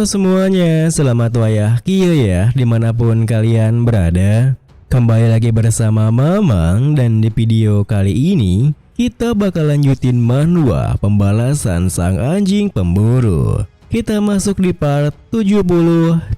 Halo semuanya, selamat wayah Kio ya dimanapun kalian berada. Kembali lagi bersama Mamang, dan di video kali ini kita bakal lanjutin manhwa pembalasan sang anjing pemburu. Kita masuk di part 73.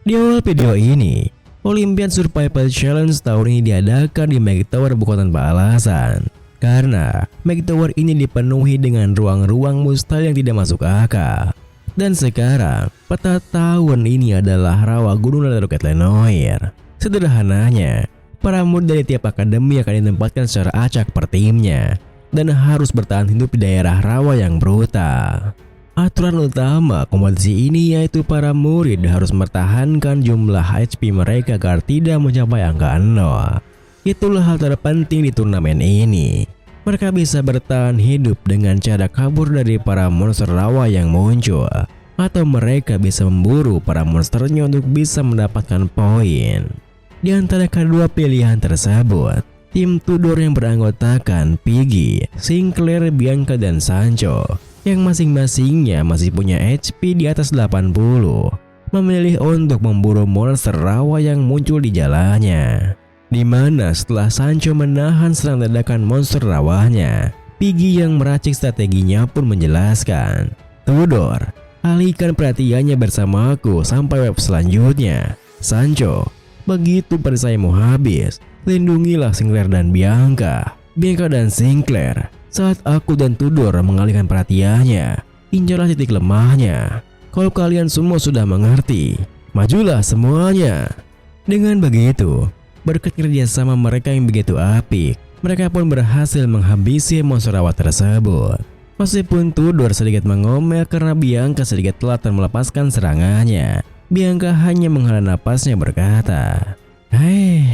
Di awal video ini, Olympiad Survival Challenge tahun ini diadakan di Meg Tower bukan tanpa alasan. Karena Meg Tower ini dipenuhi dengan ruang-ruang mustahil yang tidak masuk akal. Dan sekarang, peta tahun ini adalah rawa gunung dan roket Lenoir. Sederhananya, para murid dari tiap akademi akan ditempatkan secara acak per timnya dan harus bertahan hidup di daerah rawa yang brutal. Aturan utama kompetisi ini yaitu para murid harus mempertahankan jumlah HP mereka agar tidak mencapai angka 0. Itulah hal terpenting di turnamen ini. Mereka bisa bertahan hidup dengan cara kabur dari para monster rawa yang muncul, atau mereka bisa memburu para monsternya untuk bisa mendapatkan poin. Di antara kedua pilihan tersebut, tim Tudor yang beranggotakan Piggy, Sinclair, Bianca, dan Sancho, yang masing-masingnya masih punya HP di atas 80, memilih untuk memburu monster rawa yang muncul di jalannya. Dimana setelah Sancho menahan serangan dadakan monster rawanya, Piggy yang meracik strateginya pun menjelaskan, "Tudor, alihkan perhatiannya bersamaku sampai wave selanjutnya. Sancho, begitu perisaimu habis, lindungilah Sinclair dan Bianca. Bianca dan Sinclair, saat aku dan Tudor mengalihkan perhatiannya, incarlah titik lemahnya. Kalau kalian semua sudah mengerti, majulah semuanya." Dengan begitu, berkat kerjasama mereka yang begitu apik, mereka pun berhasil menghabisi monster rawa tersebut. Meskipun Tudor sedikit mengomel karena Bianca sedikit telat dan melepaskan serangannya, Bianca hanya menghela napasnya berkata,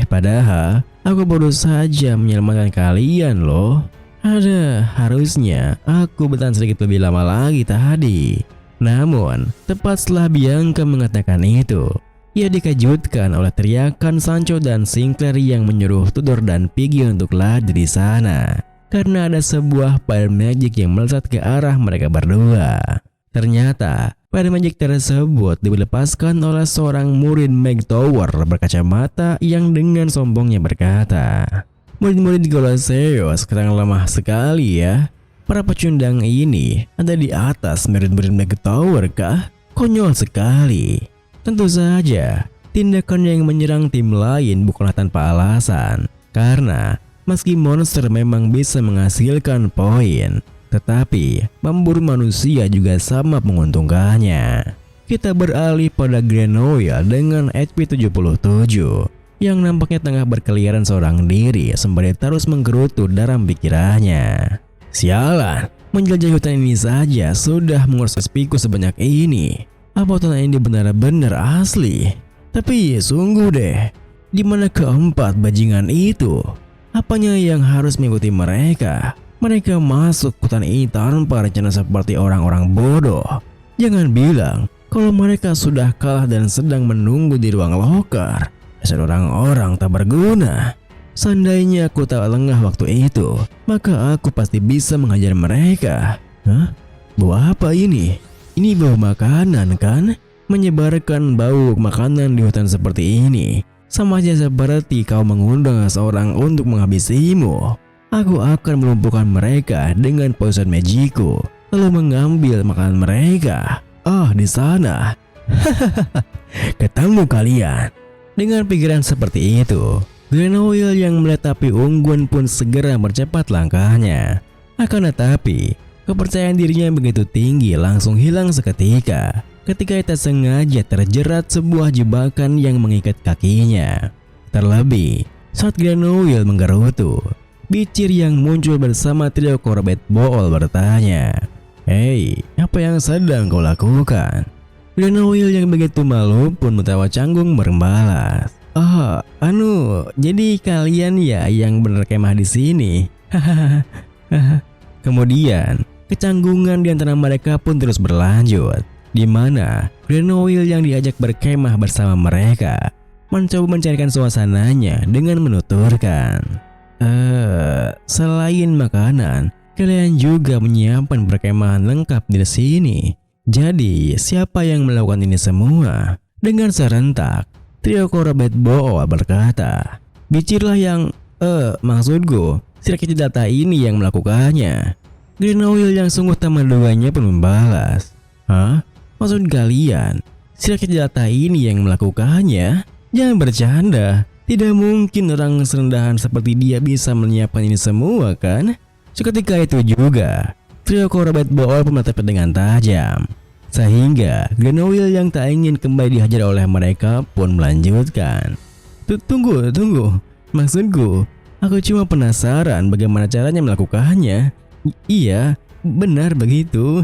padahal aku baru saja menyelamatkan kalian loh. Harusnya aku bertahan sedikit lebih lama lagi tadi." Namun, tepat setelah Bianca mengatakan itu, ia dikejutkan oleh teriakan Sancho dan Sinclair yang menyuruh Tudor dan Piggy untuk lari di sana. Karena ada sebuah fire magic yang melesat ke arah mereka berdua. Ternyata, fire magic tersebut dilepaskan oleh seorang murid Meg Tower berkacamata yang dengan sombongnya berkata, "Murid-murid Colosseum sekarang lemah sekali ya. Para pecundang ini ada di atas murid-murid Meg Tower kah? Konyol sekali." Tentu saja, tindakan yang menyerang tim lain bukanlah tanpa alasan. Karena meski monster memang bisa menghasilkan poin, tetapi memburu manusia juga sama menguntungkannya. Kita beralih pada Grenoille dengan HP 77 yang nampaknya tengah berkeliaran seorang diri sembari terus menggerutu dalam pikirannya. Sialan, menjelajah hutan ini saja sudah menguras spiku sebanyak ini. Apa tanah ini benar-benar asli? Tapi sungguh deh, di mana keempat bajingan itu? Apanya yang harus mengikuti mereka? Mereka masuk hutan ini tanpa rencana seperti orang-orang bodoh. Jangan bilang kalau mereka sudah kalah dan sedang menunggu di ruang loker. Dasar orang-orang tak berguna. Seandainya aku tak lengah waktu itu, maka aku pasti bisa menghajar mereka. Bau apa ini? Ini bau makanan kan? Menyebarkan bau makanan di hutan seperti ini sama aja seperti kau mengundang seorang untuk menghabisimu. Aku akan melumpuhkan mereka dengan poison magicku, lalu mengambil makanan mereka. Di sana. Ketemu kalian. Dengan pikiran seperti itu, Grenoille yang melihat api unggun pun segera bercepat langkahnya. Akan tetapi, kepercayaan dirinya yang begitu tinggi langsung hilang seketika ketika ia sengaja terjerat sebuah jebakan yang mengikat kakinya. Terlebih, saat Grenoille menggerutu, bicir yang muncul bersama trio Corvette Bool bertanya, apa yang sedang kau lakukan?" Grenoille yang begitu malu pun tertawa canggung membalas, jadi kalian ya yang bener kemah di sini." Kemudian, kecanggungan di antara mereka pun terus berlanjut, di mana Grenoille yang diajak berkemah bersama mereka mencoba mencarikan suasananya dengan menuturkan, Selain makanan, kalian juga menyiapkan perkemahan lengkap di sini. Jadi, siapa yang melakukan ini semua? Dengan serentak, trio Corobet Bool berkata, "Bicirlah yang, maksudku, si rakyat data ini yang melakukannya." Green Oil yang sungguh tak menduganya pun membalas, "Hah? Maksud kalian, si rakyat data ini yang melakukannya? Jangan bercanda. Tidak mungkin orang serendahan seperti dia bisa menyiapkan ini semua, kan?" Seketika itu juga, trio Corobet Bool pun menatapnya dengan tajam. Sehingga Green Oil yang tak ingin kembali dihajar oleh mereka pun melanjutkan, Tunggu. Maksudku, aku cuma penasaran bagaimana caranya melakukannya." Iya, benar begitu."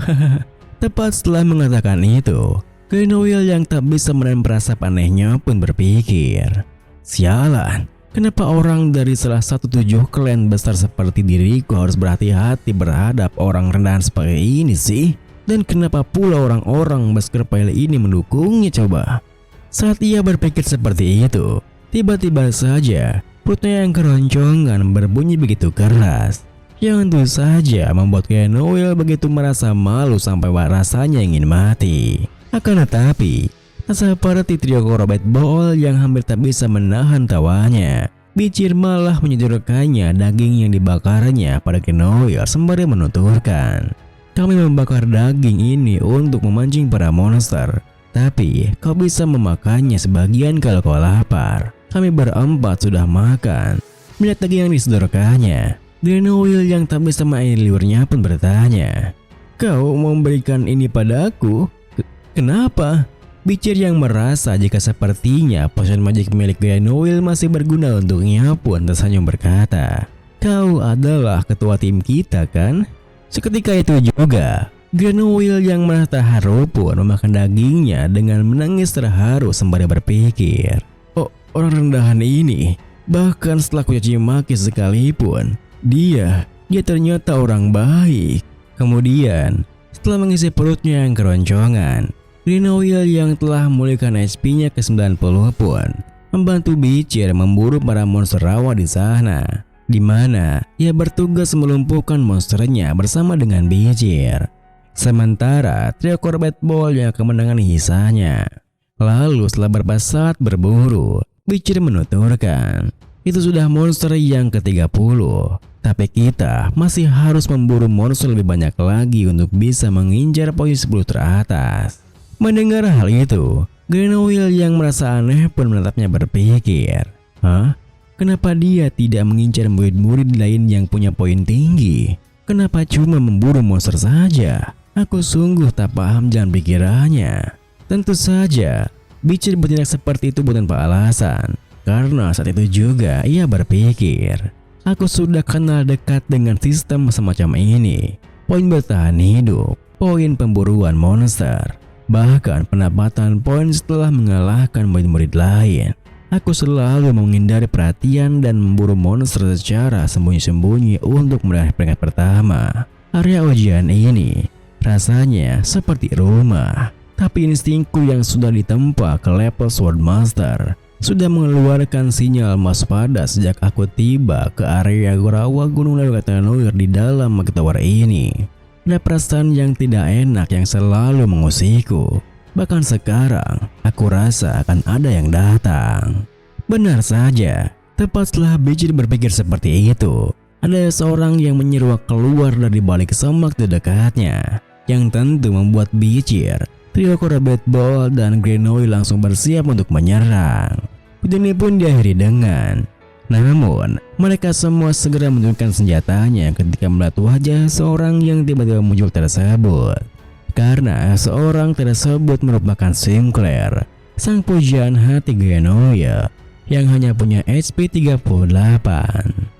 Tepat setelah mengatakan itu, Green Oil yang tak bisa menahan perasaan anehnya pun berpikir, "Sialan, kenapa orang dari salah satu 7 klan besar seperti diriku harus berhati-hati berhadap orang rendahan seperti ini sih? Dan kenapa pula orang-orang masker pale ini mendukungnya coba?" Saat ia berpikir seperti itu, tiba-tiba saja perutnya yang keroncongan berbunyi begitu keras, yang tentu saja membuat Green Oil begitu merasa malu sampai rasanya ingin mati. Akan tetapi, tak seperti trio Corobet Bool yang hampir tak bisa menahan tawanya, Bicir malah menyodorkannya daging yang dibakarnya pada Green Oil sembari menuturkan, "Kami membakar daging ini untuk memancing para monster, tapi kau bisa memakannya sebagian kalau kau lapar. Kami berempat sudah makan." Melihat daging yang disodorkannya, Green Oil yang tak bisa main liurnya pun bertanya, "Kau mau memberikan ini padaku? Kenapa?" Bicir yang merasa jika sepertinya potion magic milik Green Oil masih berguna untuknya pun tersenyum berkata, "Kau adalah ketua tim kita, kan?" Seketika itu juga, Green Oil yang merasa terharu pun memakan dagingnya dengan menangis terharu sembari berpikir, "Oh, orang rendahan ini, bahkan setelah ku caci maki sekalipun, dia ternyata orang baik." Kemudian, setelah mengisi perutnya yang keroncongan, Green Oil yang telah memulihkan HP-nya ke 90 pun membantu Bicir memburu para monster rawa di sana, di mana ia bertugas melumpuhkan monsternya bersama dengan Bicir. Sementara trio Corobet Bool yang kemenangan hisanya. Lalu setelah beberapa saat berburu, Bicir menuturkan, "Itu sudah monster yang ke-30, tapi kita masih harus memburu monster lebih banyak lagi untuk bisa mengincar poin 10 teratas." Mendengar hal itu, Green Oil yang merasa aneh pun menatapnya berpikir, "Hah? Kenapa dia tidak mengincar murid-murid lain yang punya poin tinggi? Kenapa cuma memburu monster saja? Aku sungguh tak paham jalan pikirannya." Tentu saja, Bicir bertindak seperti itu bukan tanpa alasan, karena saat itu juga ia berpikir, "Aku sudah kenal dekat dengan sistem semacam ini. Poin bertahan hidup, poin pemburuan monster, bahkan pendapatan poin setelah mengalahkan murid-murid lain. Aku selalu menghindari perhatian dan memburu monster secara sembunyi-sembunyi untuk meraih peringkat pertama. Area ujian ini rasanya seperti rumah, tapi instingku yang sudah ditempa ke level Swordmaster sudah mengeluarkan sinyal waspada sejak aku tiba ke area rawa Gunung Leluhur di dalam Magic Tower ini. Ada perasaan yang tidak enak yang selalu mengusikku. Bahkan sekarang, aku rasa akan ada yang datang." Benar saja, tepat setelah Bicir berpikir seperti itu, ada seorang yang menyeruak keluar dari balik semak di dekatnya, yang tentu membuat Bicir, trio Corobet Bool dan Green Oil langsung bersiap untuk menyerang. Ini pun diakhiri dengan, namun mereka semua segera menunjukkan senjatanya ketika melihat wajah seorang yang tiba-tiba muncul tersebut. Karena seorang tersebut merupakan Sinclair, sang pujaan hati Green Oil yang hanya punya HP 38.